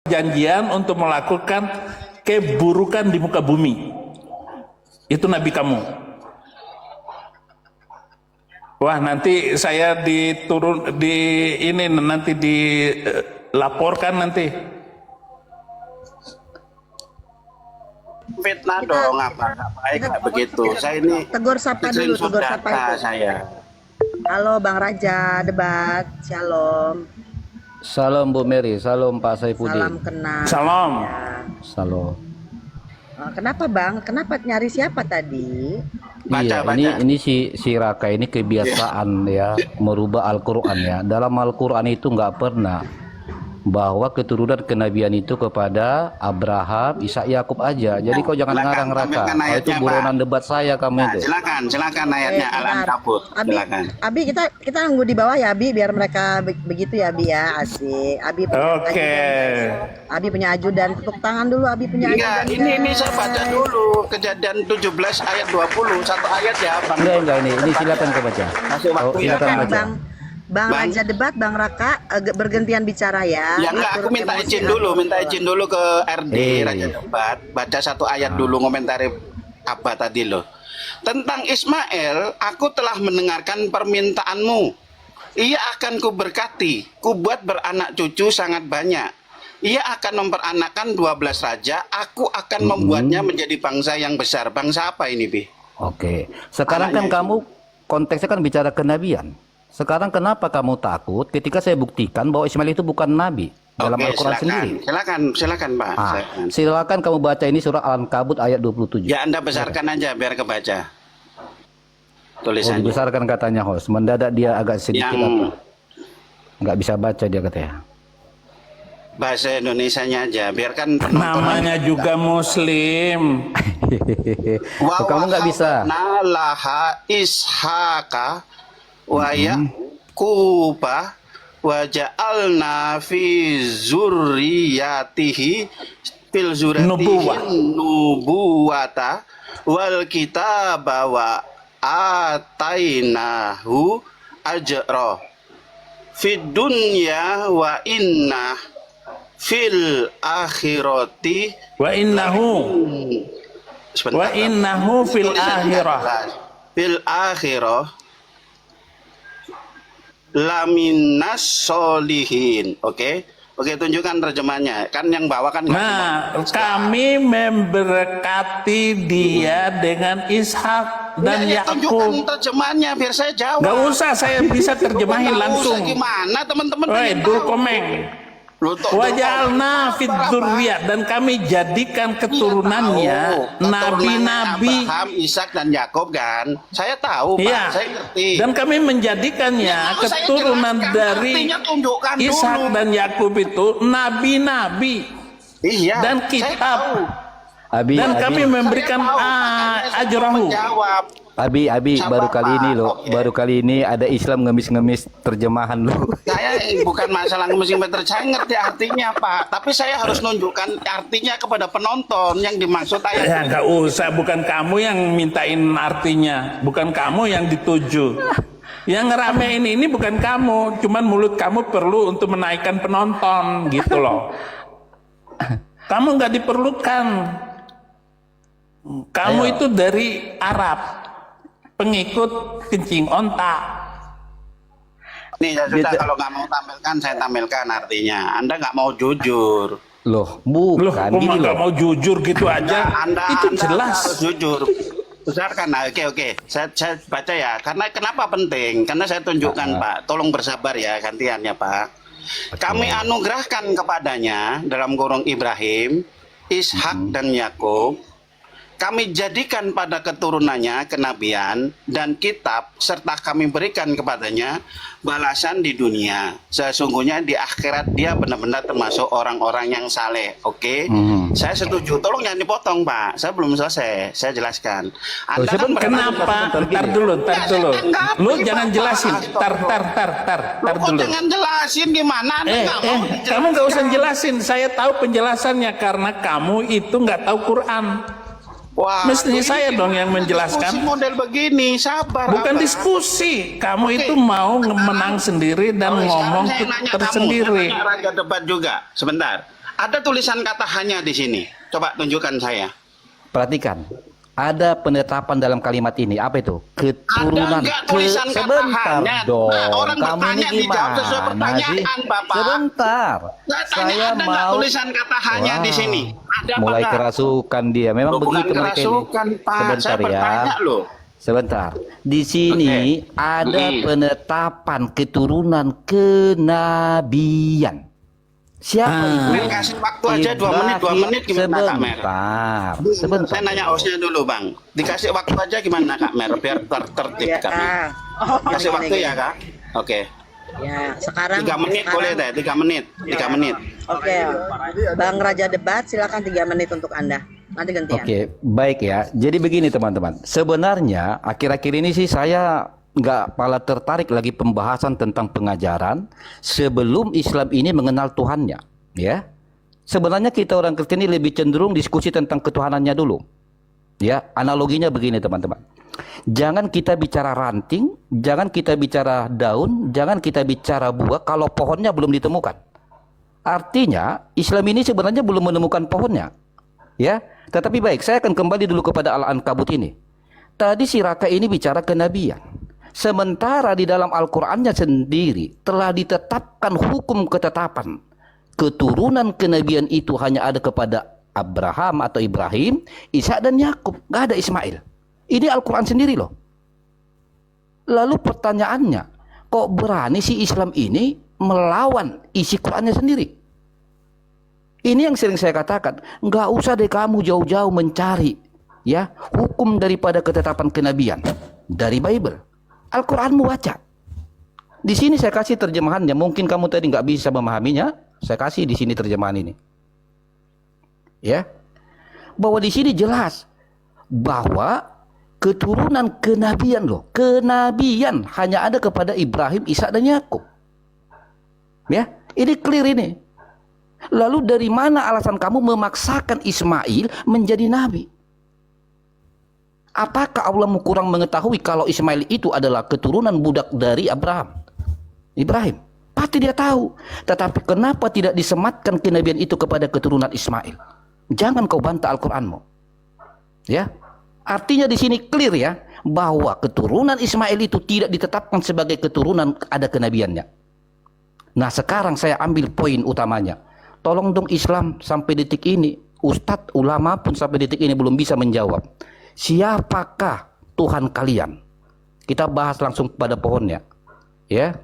janjian untuk melakukan keburukan di muka bumi. Itu nabi kamu. Wah, nanti saya nanti dilaporkan nanti. Fitnah dong, apa baik nggak begitu. Saya ini tegur sapa dulu, tegur sapa itu. Saya. Halo Bang Raja, debat. Shalom. Salam Bu Mary, salam Pak Saipudin. Salam kenal. Salam. Salam. Kenapa Bang? Kenapa nyari siapa tadi? Iya, ini si Raka ini kebiasaan ya merubah Al-Quran ya. Dalam Al-Quran itu nggak pernah bahwa keturunan kenabian itu kepada Abraham, Ishak, Yakub aja. Jadi kau jangan ngarang Raka. Itu buronan debat saya kamu itu. Silakan ayatnya Al-Ankabut. Silakan. Abi kita nunggu di bawah ya Abi, biar mereka begitu ya Abi ya. Asik. Abi punya Abi punya ajudan. Tepuk tangan dulu Abi punya ajudan. Ini saya baca dulu Kejadian 17 ayat 20. Satu ayat ya Bang. Enggak ini silakan kau baca. Silakan baca. Bang Raja debat, Bang Raka bergantian bicara ya. Ya enggak, aku minta izin dulu ke RD Raja debat. Baca satu ayat dulu, ngomentari apa tadi loh. Tentang Ismail, aku telah mendengarkan permintaanmu. Ia akan kuberkati, kubuat beranak cucu sangat banyak. Ia akan memperanakkan 12 raja, aku akan membuatnya menjadi bangsa yang besar. Bangsa apa ini, Bi? Oke. Sekarang kan kamu konteksnya kan bicara kenabian. Sekarang kenapa kamu takut ketika saya buktikan bahwa Ismail itu bukan nabi dalam Al-Quran sendiri? Silakan Pak. Silakan kamu baca ini surah Al-Ankabut ayat 27. Ya Anda besarkan aja biar kebaca. Tulisannya. Dibesarkan katanya host. Mendadak dia agak sedikit nggak bisa baca dia katanya. Bahasa Indonesianya aja, biarkan namanya juga Muslim. Kamu nggak bisa. Nalaha Ishaka wa Yaquba wa ja'alna fi zurriyatihi fil zurriyatihi nubuwata wal kitaba wa atainahu ajra fid dunya wa inna fil akhirati wa innahu fil akhirah laminas solihin. Oke, tunjukkan terjemahnya. Kan yang bawa kan. Nah, kami memberkati dia dengan Ishak dan Yakub. Tunjukkan terjemahnya biar saya jawab. Gak usah, saya bisa terjemahin langsung. Gimana teman-teman? Dul komeng. Wajalna fid dzurriyyah, dan kami jadikan keturunannya nabi-nabi Abraham, Ishak dan Yakub kan. Saya tahu Pak, ya. Saya ngerti. Dan kami menjadikannya keturunan dari Ishak dan Yakub itu nabi-nabi. Iya. Dan kitab. Dan kami memberikan ajrahu. Abi baru kali ini ada Islam ngemis-ngemis terjemahan lo. Saya bukan masalah ngemis-ngemis, saya ngerti artinya Pak, tapi saya harus nunjukkan artinya kepada penonton yang dimaksud ayat. Ya nggak usah, bukan kamu yang mintain artinya, bukan kamu yang dituju. Yang ngeramein ini bukan kamu, cuman mulut kamu perlu untuk menaikkan penonton gitu loh. Kamu nggak diperlukan. Kamu itu dari Arab, pengikut kencing onta. Nih ya sudah, kalau nggak mau tampilkan, saya tampilkan artinya. Anda nggak mau jujur. Loh, bukan gini loh. Nggak mau jujur gitu aja. Anda jelas. harus jujur. Besarkan. Oke. Saya baca ya. Karena kenapa penting? Karena saya tunjukkan Pak. Tolong bersabar ya, gantiannya Pak. Kami anugerahkan kepadanya dalam kurung Ibrahim, Ishak dan Yakub. Kami jadikan pada keturunannya kenabian dan kitab, serta kami berikan kepadanya balasan di dunia. Sesungguhnya di akhirat dia benar-benar termasuk orang-orang yang saleh. Oke? Saya setuju. Tolong jangan dipotong Pak. Saya belum selesai. Saya jelaskan. Anda kan kenapa? Tar dulu. Lu jangan jelasin. Tar dulu. Jangan jelasin gimana? Kamu nggak usah jelasin. Saya tahu penjelasannya karena kamu itu nggak tahu Quran. Wah, mestinya saya dong yang menjelaskan. Diskusi model begini, sabar. Bukan diskusi. Kamu itu mau menang sendiri dan ngomong tersendiri. Raja debat juga. Sebentar. Ada tulisan kata hanya di sini. Coba tunjukkan saya. Perhatikan. Ada penetapan dalam kalimat ini. Apa itu? Keturunan. Ada nggak tulisan kata Sebentar hanya? dong. Nah, orang Kamu ini bertanya dijawab sesuai gimana sih? pertanyaan, Bapak. Sebentar. Saya tanya, Saya ada nggak mau. tulisan kata hanya di Wah, sini? Ada apa mulai nggak? kerasukan dia. Memang Loh, bukan begitu mereka ini. kerasukan, Pak. Sebentar Saya bertanya ya. loh. Sebentar. Di sini ada penetapan keturunan kenabian. Siapa itu? Mer, kasih waktu aja 2 menit, 2 menit gimana Kak Mer? Sebentar. Saya nanya hostnya dulu Bang. Dikasih waktu aja gimana Kak Mer? Biar tertib Ya, Kak Mer. Kasih waktu ya Kak? Oke. Ya, sekarang 3 menit boleh deh, 3 menit. 3 menit. Oke. Bang Raja Debat, silakan 3 menit untuk Anda. Nanti gantian. Oke, baik ya. Jadi begini teman-teman. Sebenarnya akhir-akhir ini sih saya nggak pala tertarik lagi pembahasan tentang pengajaran sebelum Islam ini mengenal Tuhannya. Ya, sebenarnya kita orang Kristen ini lebih cenderung diskusi tentang ketuhanannya dulu. Ya, analoginya begini teman-teman. Jangan kita bicara ranting, jangan kita bicara daun, jangan kita bicara buah kalau pohonnya belum ditemukan. Artinya Islam ini sebenarnya belum menemukan pohonnya. Ya, tetapi baik, saya akan kembali dulu kepada Al-Ankabut ini. Tadi si Raka ini bicara kenabian. Sementara di dalam Al-Qur'annya sendiri telah ditetapkan hukum ketetapan. Keturunan kenabian itu hanya ada kepada Abraham atau Ibrahim, Ishak dan Yakub, nggak ada Ismail. Ini Al-Quran sendiri loh. Lalu pertanyaannya, kok berani si Islam ini melawan isi Qurannya sendiri? Ini yang sering saya katakan, nggak usah deh kamu jauh-jauh mencari ya hukum daripada ketetapan kenabian dari Bible. Al-Quranmu baca. Di sini saya kasih terjemahannya. Mungkin kamu tadi nggak bisa memahaminya, saya kasih di sini terjemahan ini. Ya, bahwa di sini jelas bahwa keturunan kenabian loh, kenabian hanya ada kepada Ibrahim, Ishak dan Yakub. Ya, ini clear ini. Lalu dari mana alasan kamu memaksakan Ismail menjadi nabi? Apakah Allah kurang mengetahui kalau Ismail itu adalah keturunan budak dari Ibrahim? Pasti dia tahu. Tetapi kenapa tidak disematkan kenabian itu kepada keturunan Ismail? Jangan kau bantah Al-Qur'anmu. Ya. Artinya di sini clear ya bahwa keturunan Ismail itu tidak ditetapkan sebagai keturunan ada kenabiannya. Nah, sekarang saya ambil poin utamanya. Tolong dong Islam sampai detik ini, ustadz ulama pun sampai detik ini belum bisa menjawab. Siapakah Tuhan kalian? Kita bahas langsung pada pohonnya. Ya.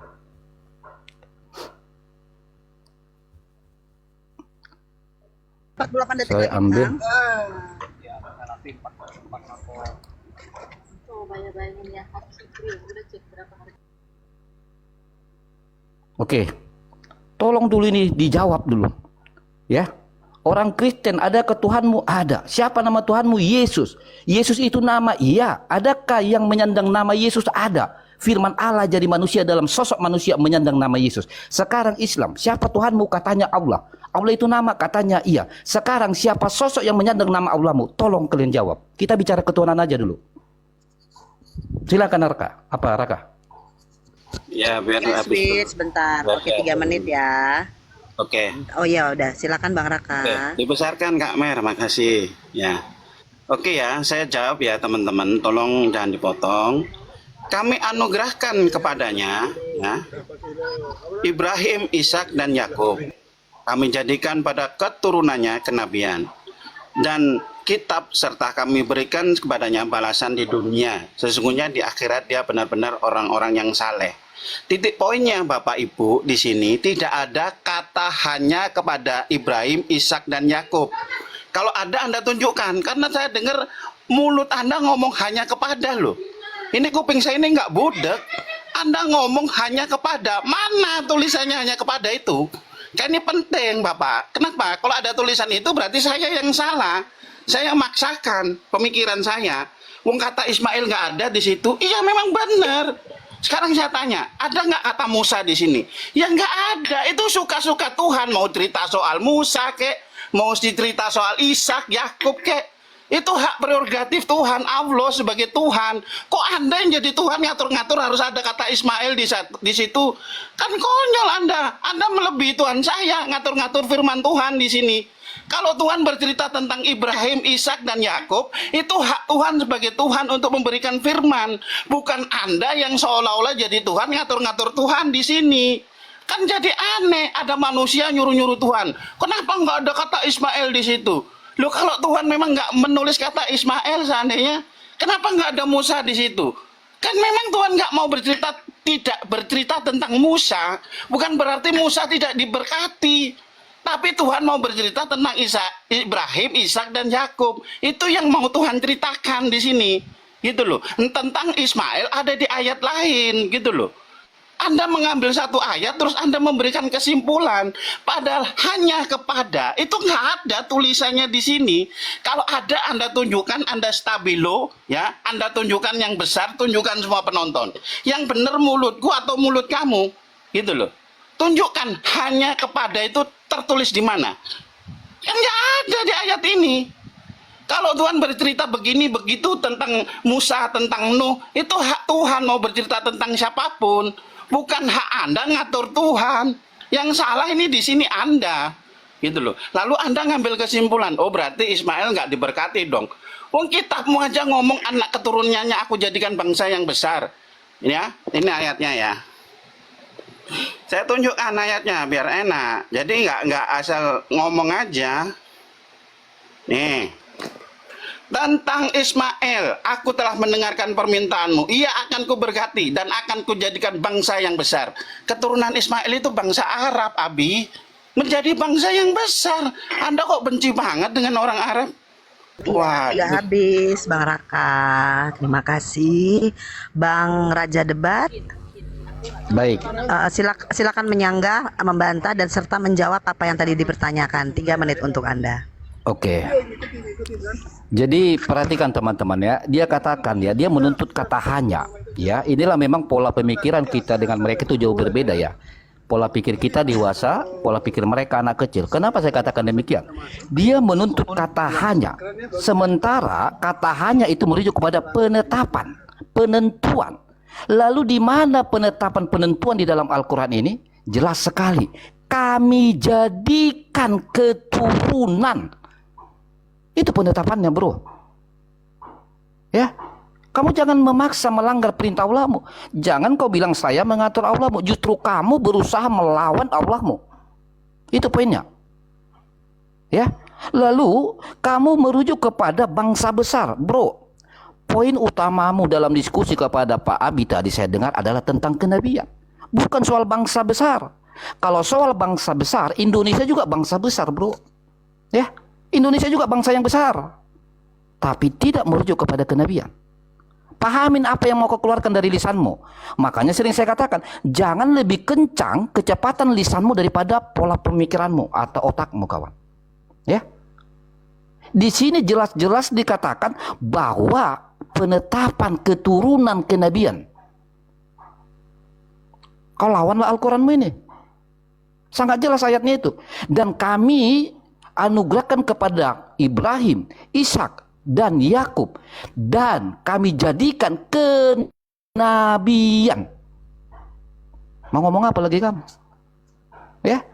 Saya ambil. Oke. Tolong dulu ini dijawab dulu. Ya. Orang Kristen, adakah Tuhanmu? Ada. Siapa nama Tuhanmu? Yesus. Yesus itu nama, iya. Adakah yang menyandang nama Yesus? Ada. Firman Allah jadi manusia dalam sosok manusia menyandang nama Yesus. Sekarang Islam, siapa Tuhanmu? Katanya Allah. Allah itu nama, katanya iya. Sekarang siapa sosok yang menyandang nama Allahmu? Tolong kalian jawab. Kita bicara ketuhanan aja dulu. Silakan Raka. Apa Raka? Ya, biar habis sebentar. Oke, 3 menit ya. Oke. Oh ya udah, silakan Bang Raka. Oke. Dibesarkan Kak Mer, makasih. Ya. Oke ya, saya jawab ya teman-teman, tolong jangan dipotong. Kami anugerahkan kepadanya ya, Ibrahim, Ishak dan Yakub. Kami jadikan pada keturunannya kenabian. Dan kitab serta kami berikan kepadanya balasan di dunia. Sesungguhnya di akhirat dia benar-benar orang-orang yang saleh. Titik poinnya Bapak Ibu di sini tidak ada kata hanya kepada Ibrahim, Ishak dan Yakub. Kalau ada Anda tunjukkan, karena saya dengar mulut Anda ngomong hanya kepada loh. Ini kuping saya ini nggak budek. Anda ngomong hanya kepada, mana tulisannya hanya kepada itu? Kan ini penting Bapak. Kenapa? Kalau ada tulisan itu berarti saya yang salah. Saya maksakan pemikiran saya. Wong kata Ismail nggak ada di situ. Iya memang benar. Sekarang saya tanya, ada nggak kata Musa di sini? Ya nggak ada. Itu suka-suka Tuhan. Mau cerita soal Musa kek, mau cerita soal Ishak, Yakub kek. Itu hak prerogatif Tuhan, Allah sebagai Tuhan. Kok Anda yang jadi Tuhan ngatur-ngatur harus ada kata Ismail di situ? Kan konyol Anda. Anda melebihi Tuhan saya ngatur-ngatur firman Tuhan di sini. Kalau Tuhan bercerita tentang Ibrahim, Ishak dan Yakub, itu hak Tuhan sebagai Tuhan untuk memberikan firman. Bukan Anda yang seolah-olah jadi Tuhan ngatur-ngatur Tuhan di sini. Kan jadi aneh, ada manusia nyuruh-nyuruh Tuhan. Kenapa nggak ada kata Ismail di situ? Loh, kalau Tuhan memang nggak menulis kata Ismail seandainya, kenapa nggak ada Musa di situ? Kan memang Tuhan nggak mau tidak bercerita tentang Musa, bukan berarti Musa tidak diberkati. Tapi Tuhan mau bercerita tentang Ibrahim, Ishak dan Yakub. Itu yang mau Tuhan ceritakan di sini, gitu loh. Tentang Ismail ada di ayat lain, gitu loh. Anda mengambil satu ayat terus Anda memberikan kesimpulan, padahal hanya kepada itu nggak ada tulisannya di sini. Kalau ada Anda tunjukkan, Anda stabilo, ya, Anda tunjukkan yang besar, tunjukkan semua penonton. Yang benar mulutku atau mulut kamu, gitu loh. Tunjukkan hanya kepada itu tertulis di mana? Yang nggak ada di ayat ini. Kalau Tuhan bercerita begini begitu tentang Musa, tentang Nuh, itu hak Tuhan mau bercerita tentang siapapun. Bukan hak Anda ngatur Tuhan. Yang salah ini di sini Anda, gitu loh. Lalu Anda ngambil kesimpulan, oh berarti Ismail nggak diberkati dong. Wong kitabmu aja ngomong anak keturunannya aku jadikan bangsa yang besar. Ya, ini ayatnya ya. Saya tunjukkan ayatnya biar enak. Jadi nggak asal ngomong aja. Nih. Tentang Ismail, aku telah mendengarkan permintaanmu. Ia akan kuberkati dan akan kujadikan bangsa yang besar. Keturunan Ismail itu bangsa Arab, Abi. Menjadi bangsa yang besar. Anda kok benci banget dengan orang Arab? Wah, Udah habis, Bang Raka. Terima kasih, Bang Raja Debat. Baik. Silakan menyanggah, membantah dan serta menjawab apa yang tadi dipertanyakan. 3 menit untuk Anda. Oke. Jadi perhatikan teman-teman ya, dia katakan ya, dia menuntut kata hanya. Ya, inilah memang pola pemikiran kita dengan mereka itu jauh berbeda ya. Pola pikir kita dewasa, pola pikir mereka anak kecil. Kenapa saya katakan demikian? Dia menuntut kata hanya. Sementara kata hanya itu merujuk kepada penetapan, penentuan. Lalu di mana penetapan penentuan di dalam Al-Quran ini? Jelas sekali. Kami jadikan keturunan. Itu penetapannya, bro. Ya, kamu jangan memaksa melanggar perintah Allahmu. Jangan kau bilang saya mengatur Allahmu. Justru kamu berusaha melawan Allahmu. Itu poinnya. Ya, lalu kamu merujuk kepada bangsa besar, bro. Poin utamamu dalam diskusi kepada Pak Abi tadi saya dengar adalah tentang kenabian. Bukan soal bangsa besar. Kalau soal bangsa besar, Indonesia juga bangsa besar, bro. Ya. Indonesia juga bangsa yang besar, tapi tidak merujuk kepada kenabian. Pahamin apa yang mau kau keluarkan dari lisanmu. Makanya sering saya katakan, jangan lebih kencang kecepatan lisanmu daripada pola pemikiranmu atau otakmu, kawan. Ya, di sini jelas-jelas dikatakan bahwa penetapan keturunan kenabian. Kau lawanlah Al-Quranmu ini. Sangat jelas ayatnya itu. Dan kami anugerahkan kepada Ibrahim, Ishak dan Yakub, dan kami jadikan kenabian. Mau ngomong apa lagi kamu? Ya,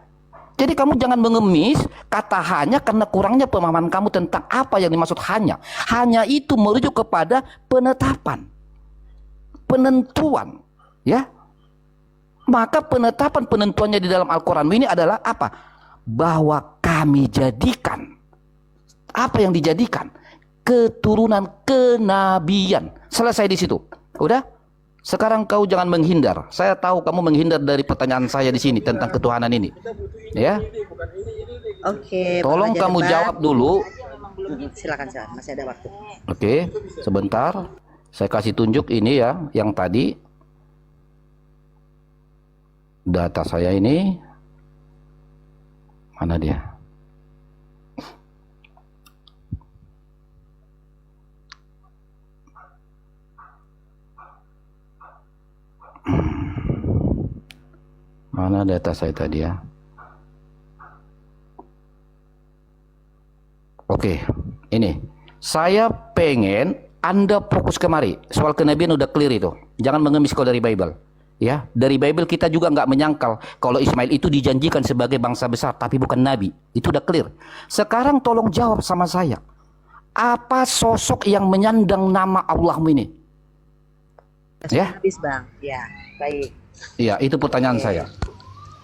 jadi kamu jangan mengemis kata hanya karena kurangnya pemahaman kamu tentang apa yang dimaksud hanya. Hanya itu merujuk kepada penetapan, penentuan, ya. Maka penetapan penentuannya di dalam Al-Quran ini adalah apa? Bahwa kami jadikan, apa yang dijadikan? Keturunan kenabian. Selesai di situ. Udah? Sekarang kau jangan menghindar. Saya tahu kamu menghindar dari pertanyaan saya di sini tentang ketuhanan ini. Ya. Oke. Tolong kamu jawab dulu. Silakan, masih ada waktu. Oke, sebentar. Saya kasih tunjuk ini ya, yang tadi. Data saya ini. Mana dia? Mana data saya tadi ya? Oke, ini Saya pengen Anda fokus kemari. Soal kenabian udah clear itu. Jangan mengemis kau dari Bible. Ya, dari Bible kita juga nggak menyangkal kalau Ismail itu dijanjikan sebagai bangsa besar, tapi bukan nabi. Itu udah clear. Sekarang tolong jawab sama saya. Apa sosok yang menyandang nama Allahmu ini? Ya. Habis bang. Ya, baik. Iya, itu pertanyaan saya.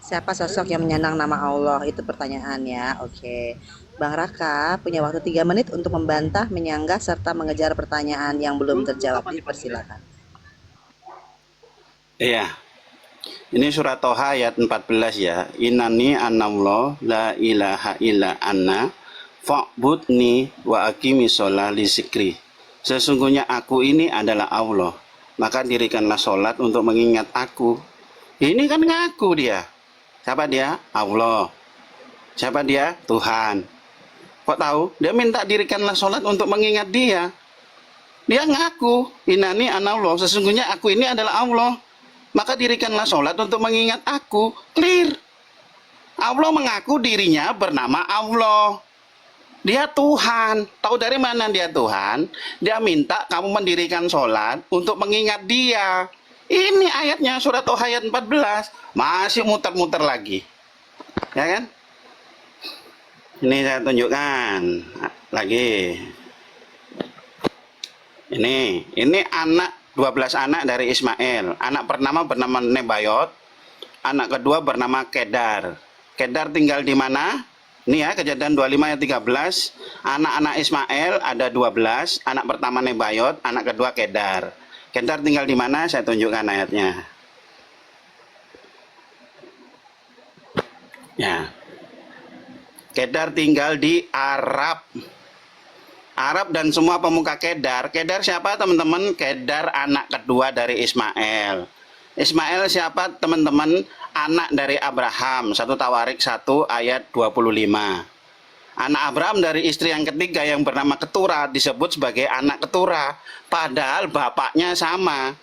Siapa sosok yang menyandang nama Allah? Itu pertanyaannya. Oke. Bang Raka punya waktu 3 menit untuk membantah, menyanggah, serta mengejar pertanyaan yang belum terjawab. Dipersilakan. Iya. Ini surat Toha ayat 14 ya. Innani anallah la ilaha illa anna fa'budni wa aqimi sholah li zikri. Sesungguhnya aku ini adalah Allah. Maka dirikanlah sholat untuk mengingat aku. Ini kan ngaku dia. Siapa dia? Allah. Siapa dia? Tuhan. Kok tahu? Dia minta dirikanlah sholat untuk mengingat dia. Dia ngaku, innani anallah, sesungguhnya aku ini adalah Allah. Maka dirikanlah sholat untuk mengingat aku. Clear. Allah mengaku dirinya bernama Allah. Dia Tuhan. Tahu dari mana dia Tuhan? Dia minta kamu mendirikan sholat untuk mengingat dia. Ini ayatnya surat Toha ayat 14. Masih muter-muter lagi. Ya kan? Ini saya tunjukkan lagi. Ini anak 12 anak dari Ismail. Anak pertama bernama Nebayot, anak kedua bernama Kedar. Kedar tinggal di mana? Ini ya, Kejadian 25 ayat 13. Anak-anak Ismail ada 12, anak pertama Nebayot, anak kedua Kedar. Kedar tinggal di mana? Saya tunjukkan ayatnya. Ya. Kedar tinggal di Arab. Arab dan semua pemuka Kedar. Kedar siapa teman-teman? Kedar anak kedua dari Ismail. Ismail siapa teman-teman? Anak dari Abraham. 1 Tawarik 1 ayat 25. Anak Abraham dari istri yang ketiga yang bernama Keturah disebut sebagai anak Keturah. Padahal bapaknya sama.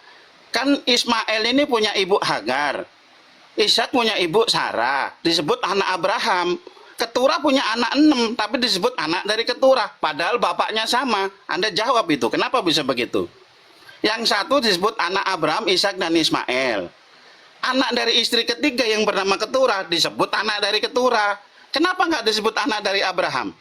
Kan Ismail ini punya ibu Hagar. Ishak punya ibu Sarah. Disebut anak Abraham. Keturah punya anak 6, tapi disebut anak dari Keturah. Padahal bapaknya sama. Anda jawab itu, kenapa bisa begitu? Yang satu disebut anak Abraham, Ishak, dan Ismail. Anak dari istri ketiga yang bernama Keturah disebut anak dari Keturah. Kenapa nggak disebut anak dari Abraham?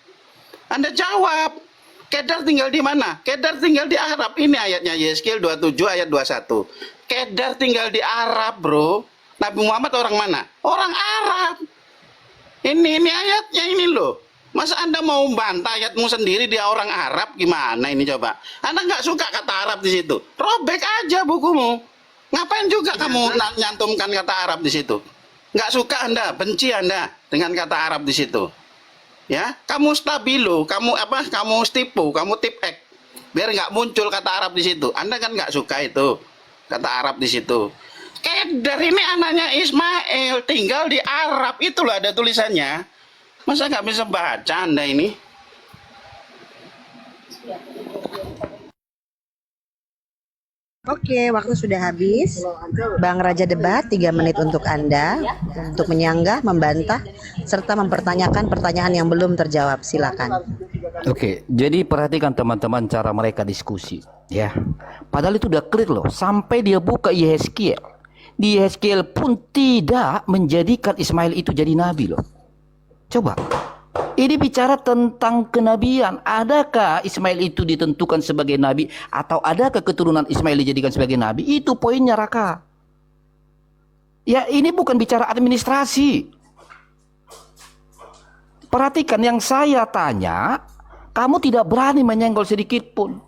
Anda jawab. Kedar tinggal di mana? Kedar tinggal di Arab. Ini ayatnya Yeskil 27 ayat 21. Kedar tinggal di Arab, bro. Nabi Muhammad orang mana? Orang Arab. Ini ayatnya ini loh. Masa Anda mau bantah ayatmu sendiri dia orang Arab gimana ini coba? Anda nggak suka kata Arab di situ? Robek aja bukumu. Ngapain juga kamu nyantumkan kata Arab di situ? Nggak suka Anda, benci Anda dengan kata Arab di situ. Ya, kamu stabilo, kamu stipu, kamu tipek. Biar nggak muncul kata Arab di situ. Anda kan nggak suka itu kata Arab di situ. Kedar ini anaknya Ismail, tinggal di Arab. Itulah ada tulisannya. Masa nggak bisa baca Anda ini? Oke, waktu sudah habis. Bang Raja debat 3 menit untuk Anda. Untuk menyanggah, membantah, serta mempertanyakan pertanyaan yang belum terjawab. Silakan. Oke, jadi perhatikan teman-teman cara mereka diskusi. Ya, padahal itu udah clear loh. Sampai dia buka Yehezkiel. Di Yehezkiel pun tidak menjadikan Ismail itu jadi nabi loh. Coba. Ini bicara tentang kenabian. Adakah Ismail itu ditentukan sebagai nabi atau adakah keturunan Ismail dijadikan sebagai nabi? Itu poinnya Raka. Ya, ini bukan bicara administrasi. Perhatikan yang saya tanya, kamu tidak berani menyenggol sedikit pun.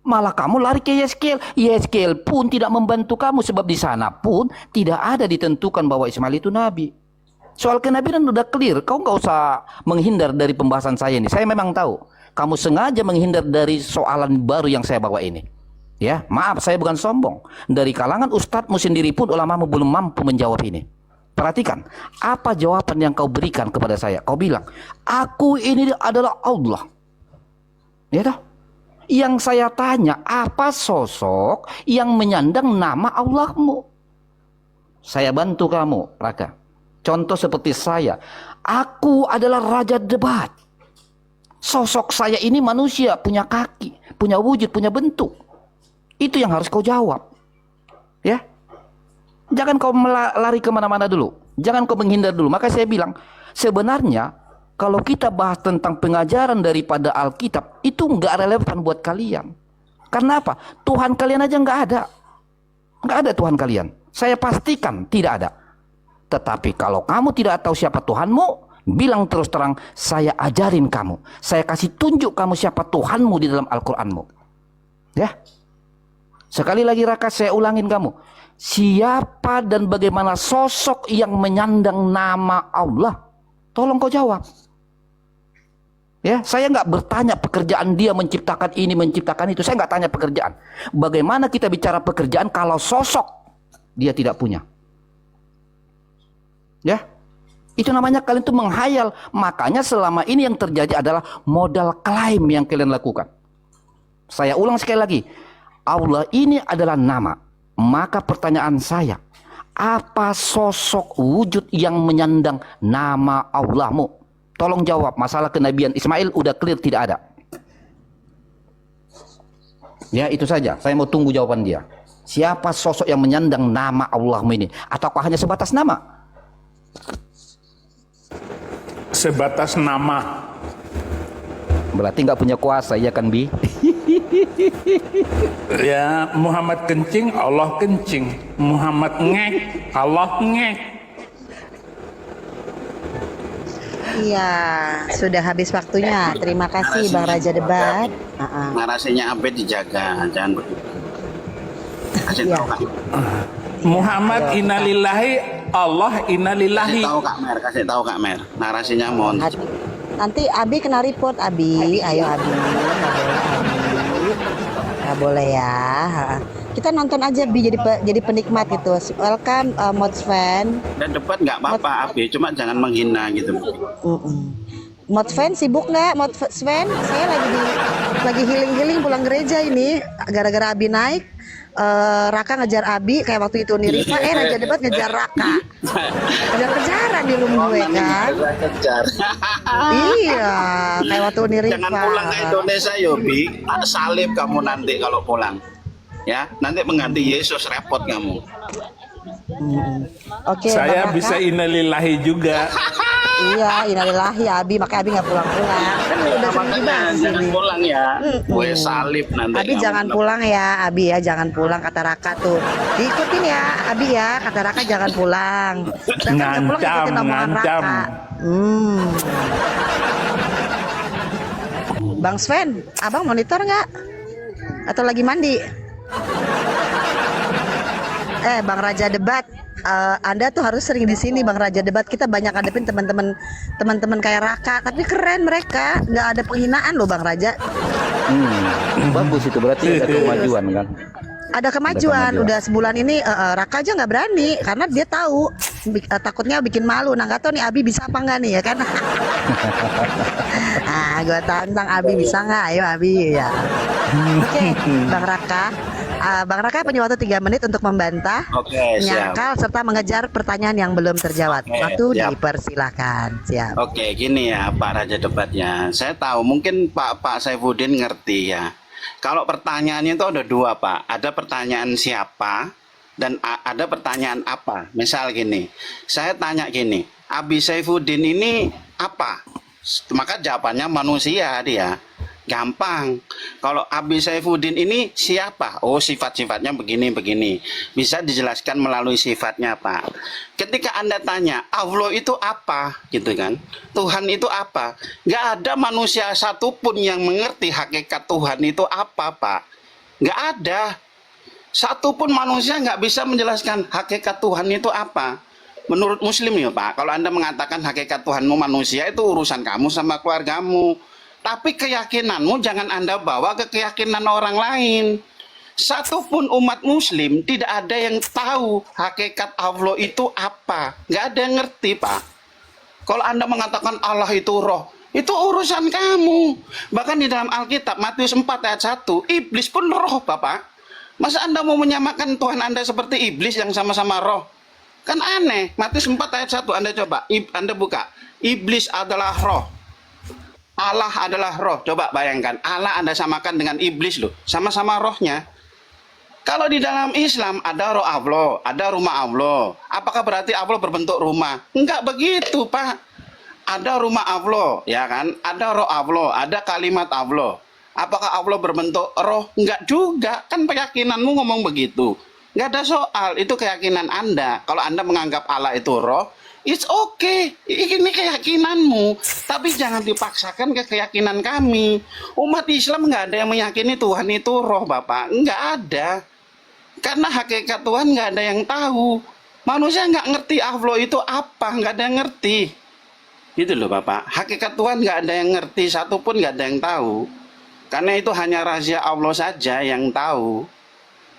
Malah kamu lari ke Yehezkiel. Yehezkiel pun tidak membantu kamu sebab di sana pun tidak ada ditentukan bahwa Ismail itu nabi. Soal kenabian udah clear. Kau nggak usah menghindar dari pembahasan saya ini. Saya memang tahu kamu sengaja menghindar dari soalan baru yang saya bawa ini. Ya, maaf saya bukan sombong. Dari kalangan ustadzmu sendiri pun ulamamu belum mampu menjawab ini. Perhatikan apa jawaban yang kau berikan kepada saya. Kau bilang, aku ini adalah Allah. Ya toh? Yang saya tanya, apa sosok yang menyandang nama Allahmu? Saya bantu kamu, Raka. Contoh seperti saya, aku adalah raja debat. Sosok saya ini manusia, punya kaki, punya wujud, punya bentuk. Itu yang harus kau jawab. Ya. Jangan kau lari kemana-mana dulu. Jangan kau menghindar dulu. Maka saya bilang, sebenarnya kalau kita bahas tentang pengajaran daripada Alkitab, itu nggak relevan buat kalian. Karena apa? Tuhan kalian aja nggak ada. Nggak ada Tuhan kalian. Saya pastikan tidak ada. Tetapi kalau kamu tidak tahu siapa Tuhanmu, bilang terus terang, saya ajarin kamu. Saya kasih tunjuk kamu siapa Tuhanmu di dalam Al-Quranmu. Ya. Sekali lagi Raka, saya ulangin kamu. Siapa dan bagaimana sosok yang menyandang nama Allah? Tolong kau jawab. Ya, saya nggak bertanya pekerjaan dia menciptakan ini, menciptakan itu. Saya nggak tanya pekerjaan. Bagaimana kita bicara pekerjaan kalau sosok dia tidak punya? Ya. Itu namanya kalian tuh menghayal. Makanya selama ini yang terjadi adalah modal klaim yang kalian lakukan. Saya ulang sekali lagi. Allah ini adalah nama. Maka pertanyaan saya, apa sosok wujud yang menyandang nama Allahmu? Tolong jawab. Masalah kenabian Ismail udah clear, tidak ada. Ya, itu saja. Saya mau tunggu jawaban dia. Siapa sosok yang menyandang nama Allahmu ini? Ataukah hanya sebatas nama? Sebatas nama. Berarti nggak punya kuasa, ya kan Bi? Ya, Muhammad kencing, Allah kencing. Muhammad ngek, Allah ngek. Iya, sudah habis waktunya. Terima kasih Bang Raja Debat. Narasinya Abed dijaga, jangan begitu. Kasih Iya. tahu Kak. Muhammad innalillahi, Allah innalillahi. Kasih tahu Kak Mer. Narasinya mohon. Nanti Abi kena report, Abi. Ayo Abi. Nggak boleh ya. Kita nonton aja Bi, jadi penikmat gitu. Welcome Mods fan. Dan debat nggak apa-apa Abi, cuma jangan menghina gitu. Mods fan sibuk nggak? Mods fan, saya lagi healing pulang gereja ini. Gara-gara Abi naik. Raka ngejar Abi kayak waktu itu Nirifa, Raja Debat ngejar Raka, kejar-kejaran di room gue kan. Kejar. Iya, kayak waktu Nirifa. Jangan pulang ke Indonesia Yobi, ada salib kamu nanti kalau pulang. Ya, nanti mengganti Yesus, repot kamu. Oke, ya, Saya Bang bisa Raka. innalillahi juga. Iya, innalillahi Abi, makanya Abi nggak pulang-pulang. Kan udah sering Makanya dibahas jangan ini. pulang ya. Gue salib nanti. Abi kamu. jangan pulang ya, Abi ya jangan pulang kata Raka tuh. Diikutin ya, Abi ya kata Raka jangan pulang. Raka nggak pulang, Ngancam, ikutin omongan ngancam. Raka. Bang Sven, abang monitor nggak? Atau lagi mandi? Bang Raja Debat, Anda tuh harus sering di sini Bang Raja Debat. Kita banyak ngadepin teman-teman kayak Raka, tapi keren mereka, nggak ada penghinaan loh Bang Raja. Bagus itu, berarti ada kemajuan kan? Ada kemajuan. Udah sebulan ini Raka aja nggak berani karena dia tahu takutnya bikin malu. Nah nggak tahu nih Abi bisa apa nggak nih ya kan? Gue tantang Abi bisa nggak? Ayo Abi ya. Oke, Bang Raka. Bang Raka punya waktu 3 menit untuk membantah, Oke, siap. menyangkal serta mengejar pertanyaan yang belum terjawab. Oke, Waktu siap. dipersilakan. Siap. Oke, gini ya Pak Raja Debatnya. Saya tahu mungkin Pak Saifuddin ngerti ya. Kalau pertanyaannya itu ada 2 Pak. Ada pertanyaan siapa dan ada pertanyaan apa. Misal gini, saya tanya gini, Abi Saifuddin ini apa? Maka jawabannya manusia dia. Gampang. Kalau Abi Saifuddin ini siapa? Oh, sifat-sifatnya begini-begini. Bisa dijelaskan melalui sifatnya, Pak. Ketika Anda tanya, Allah itu apa? Gitu kan. Tuhan itu apa? Nggak ada manusia satupun yang mengerti hakikat Tuhan itu apa, Pak. Nggak ada. Satupun manusia nggak bisa menjelaskan hakikat Tuhan itu apa. Menurut Muslim ya, Pak. Kalau Anda mengatakan hakikat Tuhanmu manusia, itu urusan kamu sama keluargamu. Tapi keyakinanmu jangan Anda bawa ke keyakinan orang lain. Satupun umat Muslim tidak ada yang tahu hakikat Allah itu apa. Nggak ada yang ngerti, Pak. Kalau Anda mengatakan Allah itu roh, itu urusan kamu. Bahkan di dalam Alkitab, Matius 4 ayat 1, iblis pun roh, Bapak. Masa Anda mau menyamakan Tuhan Anda seperti iblis yang sama-sama roh? Kan aneh. Matius 4 ayat 1, Anda coba, Anda buka. Iblis adalah roh. Allah adalah roh. Coba bayangkan, Allah Anda samakan dengan iblis loh. Sama-sama rohnya. Kalau di dalam Islam ada roh Allah, ada rumah Allah. Apakah berarti Allah berbentuk rumah? Enggak begitu, Pak. Ada rumah Allah, ya kan? Ada roh Allah, ada kalimat Allah. Apakah Allah berbentuk roh? Enggak juga. Kan keyakinanmu ngomong begitu. Enggak ada soal. Itu keyakinan Anda. Kalau Anda menganggap Allah itu roh, it's okay. Ini keyakinanmu. Tapi jangan dipaksakan ke keyakinan kami. Umat Islam nggak ada yang meyakini Tuhan itu roh, Bapak. Nggak ada. Karena hakikat Tuhan nggak ada yang tahu. Manusia nggak ngerti Allah itu apa, nggak ada yang ngerti. Gitu loh Bapak. Hakikat Tuhan nggak ada yang ngerti, satupun nggak ada yang tahu. Karena itu hanya rahasia Allah saja yang tahu.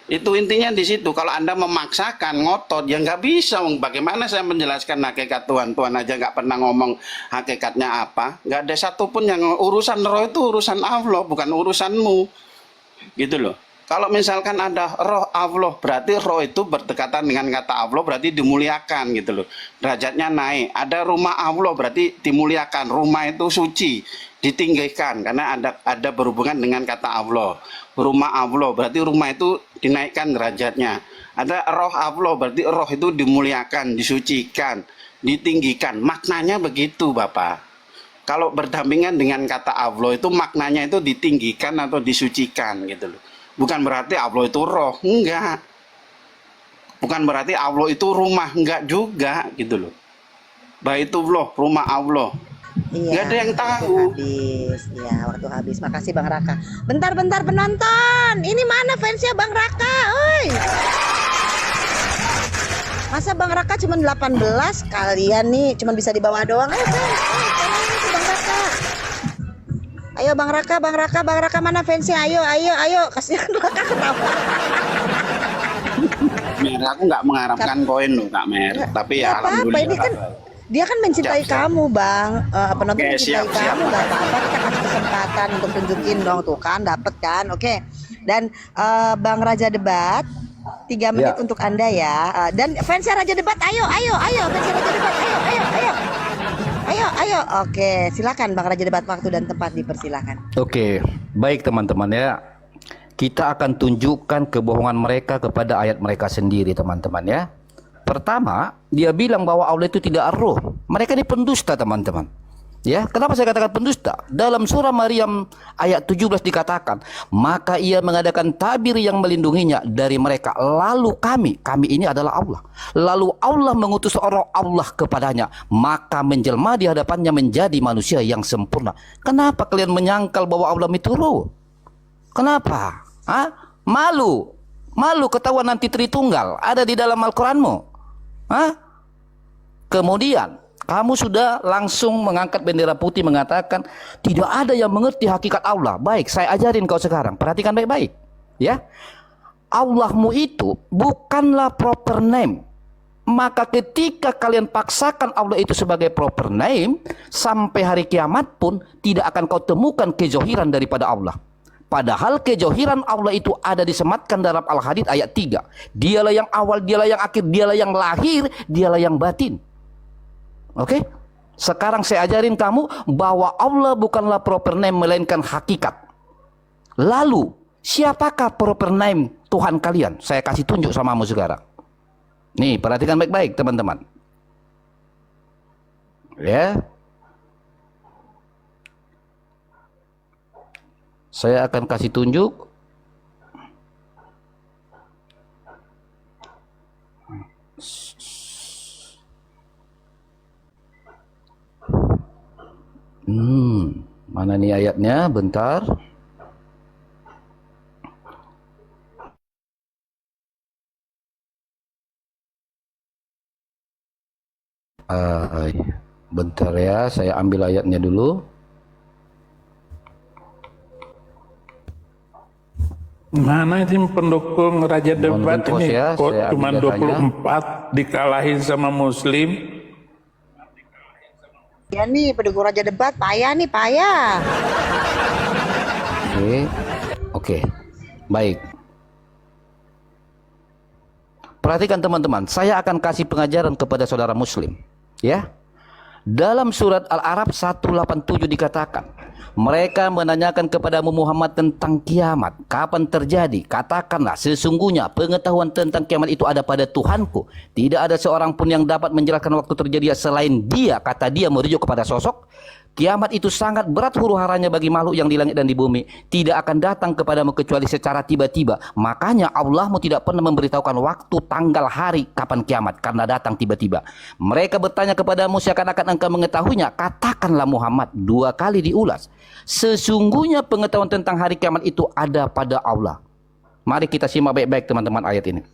Itu intinya di situ. Kalau Anda memaksakan, ngotot, ya nggak bisa. Bagaimana saya menjelaskan hakikat Tuhan? Tuhan aja nggak pernah ngomong hakikatnya apa. Nggak ada satupun yang urusan roh itu urusan Allah, bukan urusanmu. Gitu loh. Kalau misalkan ada roh Allah, berarti roh itu berdekatan dengan kata Allah, berarti dimuliakan gitu loh. Derajatnya naik. Ada rumah Allah, berarti dimuliakan. Rumah itu suci, ditinggikan karena ada berhubungan dengan kata Allah. Rumah Allah, berarti rumah itu dinaikkan derajatnya. Ada roh Allah, berarti roh itu dimuliakan, disucikan, ditinggikan. Maknanya begitu, Bapak. Kalau berdampingan dengan kata Allah itu maknanya itu ditinggikan atau disucikan gitu loh. Bukan berarti Allah itu roh, enggak. Bukan berarti Allah itu rumah, enggak juga gitu loh. Baitullah, rumah Allah. Iya, Enggak ada yang tahu. habis. Iya, waktu habis. Makasih Bang Raka. Bentar-bentar penonton. Ini mana fansnya Bang Raka? Oi. Masa Bang Raka cuma 18? Kalian nih cuma bisa di bawah doang. Ayo fans. Ayo, Bang Raka. Ayo Bang Raka, Bang Raka, Bang Raka mana fansnya? Ayo. Kasihan Raka ketawa. Mer, aku nggak mengharapkan koin loh Kak Mer. Tapi ya Apa-apa, alhamdulillah. ini kan dia kan mencintai Siap. kamu Bang. Penonton Oke, mencintai siap. kamu, gak apa-apa kita kasih kesempatan untuk tunjukin dong tuh kan, dapet kan, oke. Dan Bang Raja Debat 3 menit Ya. untuk Anda ya. Dan fansnya Raja Debat, ayo, fansnya Raja Debat, ayo. Oke, silakan Bang Raja Debat, waktu dan tempat dipersilakan. Oke, baik teman-teman ya. Kita akan tunjukkan kebohongan mereka kepada ayat mereka sendiri teman-teman ya. Pertama, dia bilang bahwa Allah itu tidak roh. Mereka ini pendusta teman-teman. Ya, kenapa saya katakan pendusta? Dalam surah Maryam ayat 17 dikatakan, maka ia mengadakan tabir yang melindunginya dari mereka. Lalu kami ini adalah Allah. Lalu Allah mengutus orang Allah kepadanya, maka menjelma di hadapannya menjadi manusia yang sempurna. Kenapa kalian menyangkal bahwa Allah itu roh? Kenapa? Hah? Malu ketahuan nanti Tritunggal ada di dalam Al-Quranmu. Hah? Kemudian kamu sudah langsung mengangkat bendera putih mengatakan tidak ada yang mengerti hakikat Allah. Baik, saya ajarin kau sekarang. Perhatikan baik-baik. Ya. Allahmu itu bukanlah proper name. Maka ketika kalian paksakan Allah itu sebagai proper name, sampai hari kiamat pun tidak akan kau temukan kejohiran daripada Allah. Padahal kejohiran Allah itu ada disematkan dalam Al-Hadid ayat 3. Dialah yang awal, dialah yang akhir, dialah yang lahir, dialah yang batin. Oke? Sekarang saya ajarin kamu bahwa Allah bukanlah proper name melainkan hakikat. Lalu, siapakah proper name Tuhan kalian? Saya kasih tunjuk samamu sekarang. Nih, perhatikan baik-baik teman-teman. Ya. Saya akan kasih tunjuk. Mana nih ayatnya? Bentar. Bentar ya, saya ambil ayatnya dulu. Mana sih pendukung Raja Debat Mohon ini? ya, Kok saya cuma ambil datanya. 24 dikalahin sama Muslim? Ya nih pendukung Raja Debat payah. Oke. Baik. Perhatikan teman-teman, saya akan kasih pengajaran kepada saudara muslim. Ya. Dalam surat Al-A'raf 187 dikatakan, Mereka menanyakan kepadamu Muhammad tentang kiamat, kapan terjadi? Katakanlah, sesungguhnya pengetahuan tentang kiamat itu ada pada Tuhanku. Tidak ada seorang pun yang dapat menjelaskan waktu terjadi selain Dia. Kata dia merujuk kepada sosok. Kiamat itu sangat berat huru-haranya bagi makhluk yang di langit dan di bumi. Tidak akan datang kepadamu kecuali secara tiba-tiba. Makanya Allahmu tidak pernah memberitahukan waktu, tanggal, hari kapan kiamat, karena datang tiba-tiba. Mereka bertanya kepadamu seakan-akan engkau mengetahuinya. Katakanlah Muhammad, 2 kali diulas. Sesungguhnya pengetahuan tentang hari kiamat itu ada pada Allah. Mari kita simak baik-baik teman-teman ayat ini.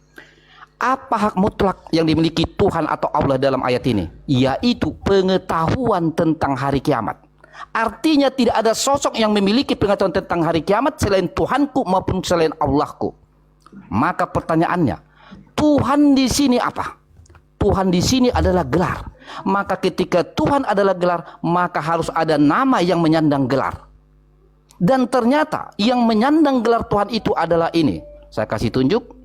Apa hak mutlak yang dimiliki Tuhan atau Allah dalam ayat ini? Yaitu pengetahuan tentang hari kiamat. Artinya tidak ada sosok yang memiliki pengetahuan tentang hari kiamat selain Tuhanku maupun selain Allahku. Maka pertanyaannya, Tuhan di sini apa? Tuhan di sini adalah gelar. Maka ketika Tuhan adalah gelar, maka harus ada nama yang menyandang gelar. Dan ternyata yang menyandang gelar Tuhan itu adalah ini. Saya kasih tunjuk.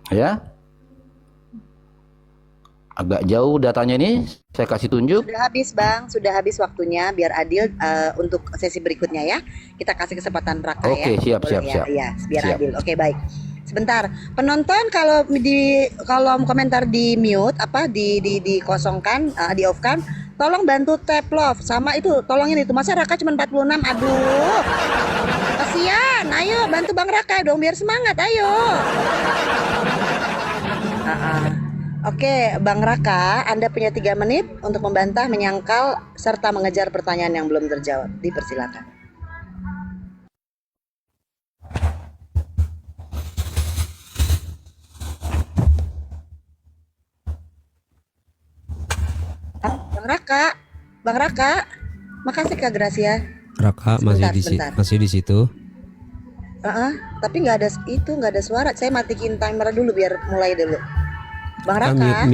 Ya, agak jauh datanya ini, saya kasih tunjuk. Sudah habis Bang, sudah habis waktunya. Biar adil untuk sesi berikutnya ya. Kita kasih kesempatan Raka ya. Oke, siap, Boleh siap, ya? siap. Iya, biar Siap. adil. Oke, baik. Sebentar, penonton kalau di kolom komentar di mute dikosongkan, di off kan. Tolong bantu tap love sama itu, tolongin itu. Masa Raka cuma 46? Aduh. Kasihan. Ayo bantu Bang Raka dong biar semangat. Ayo. Oke, Bang Raka, Anda punya 3 menit untuk membantah, menyangkal, serta mengejar pertanyaan yang belum terjawab. Dipersilakan. Bang Raka, makasih Kak Gracia. Raka Sebentar, masih sebentar. masih di situ. Tapi nggak ada suara. Saya matiin timer dulu biar mulai dulu. Bang Kami Raka.